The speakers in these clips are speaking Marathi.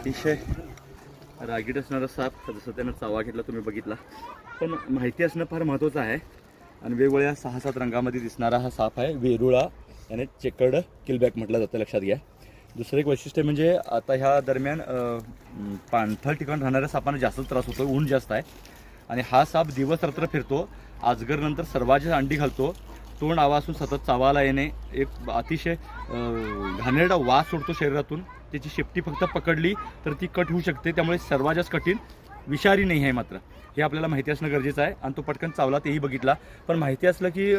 अतिशय रागीट असणारा साप, जसं त्यानं चावा घेतला तुम्ही बघितला. पण माहिती असणं फार महत्त्वाचं आहे. आणि वेगवेगळ्या 6-7 रंगामध्ये दिसणारा हा साप आहे वेरुळा, याने चेकर्ड किलबॅक म्हटलं जातं, लक्षात घ्या. दुसरं एक वैशिष्ट्य म्हणजे आता ह्या दरम्यान पाणथळ ठिकाण राहणाऱ्या सापांना जास्त त्रास होतो, ऊन जास्त आहे. आणि हा साप दिवस रात्र फिरतो, आजगरनंतर सर्वांची अंडी घालतो, तोंड आवाजून सतत चावायला येणे, एक अतिशय घाणेरडा वास सोडतो शरीरातून. त्याची शेपटी फक्त पकडली तर ती कट होऊ शकते, त्यामुळे सर्वात जास्त कठीण विषारी नाही आहे. मात्र हे आपल्याला माहिती असणं गरजेचं आहे. आणि तो पटकन चावला तेही बघितला. पण माहिती असलं की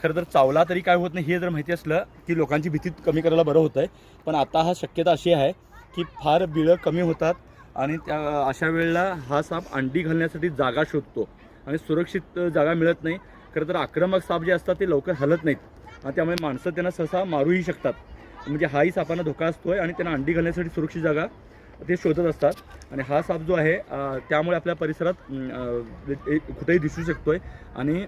खरं तर चावला तरी काय होत नाही हे जर माहिती असलं की लोकांची भीती कमी करायला बरं होतं आहे. पण आता हा शक्यता अशी आहे की फार बिळं कमी होतात आणि त्या अशा वेळेला हा साप अंडी घालण्यासाठी जागा शोधतो आणि सुरक्षित जागा मिळत नाही. खरं तर आक्रमक साप जे असतात ते लवकर हलत नाहीत आणि त्यामुळे माणसं त्यांना सहसा मारूही शकतात. म्हणजे हाही सापांना धोका असतो आहे आणि त्यांना अंडी घालण्यासाठी सुरक्षित जागा ते शोधत असतात. आणि हा साप जो आहे त्यामुळे आपल्या परिसरात कुठेही दिसू शकतो आहे आणि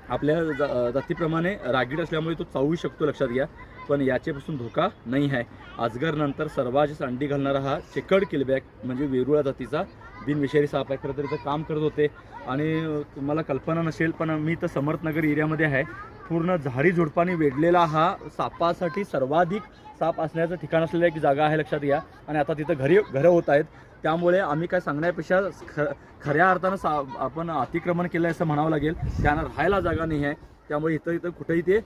आपल्या जातीप्रमाणे रागीट असल्यामुळे तो चावू शकतो, लक्षात घ्या. पण याच्यापासून धोका नाही आहे. आजगरनंतर सर्वात जास्त अंडी घालणारा हा चेकर्ड किलबॅक म्हणजे वेरुळा जातीचा बिनविषारी साप आहे. खरं तर इथं काम करत होते आणि तुम्हाला कल्पना नसेल पण मी तर समर्थनगर एरियामध्ये आहे. पूर्ण झाडी झुडपांनी वेढलेला हा सापासाठी सर्वाधिक साप असण्याचं ठिकाण असलेलं एक जागा आहे, लक्षात घ्या. आणि आता तिथं घरं होत आहेत. त्यामुळे आम्ही काय सांगण्यापेक्षा खऱ्या अर्थानं आपण अतिक्रमण केलं असं म्हणावं लागेल. त्यांना राहायला जागा नाही आहे, त्यामुळे इथं कुठेही ते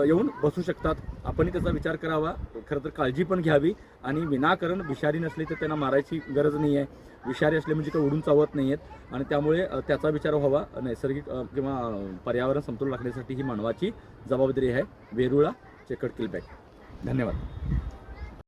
येऊन बसू शकतात. आपणही त्याचा विचार करावा. खरं तर काळजी पण घ्यावी आणि विनाकारण विषारी नसली तर त्यांना मारायची गरज नाही आहे. विषारी असले म्हणजे काही उडून चावत नाही आहेत आणि त्यामुळे त्याचा विचार व्हावा. नैसर्गिक किंवा पर्यावरण समतोल राखण्यासाठी ही मानवाची जबाबदारी आहे. वेरुळा चेकर्ड किलबॅक. धन्यवाद.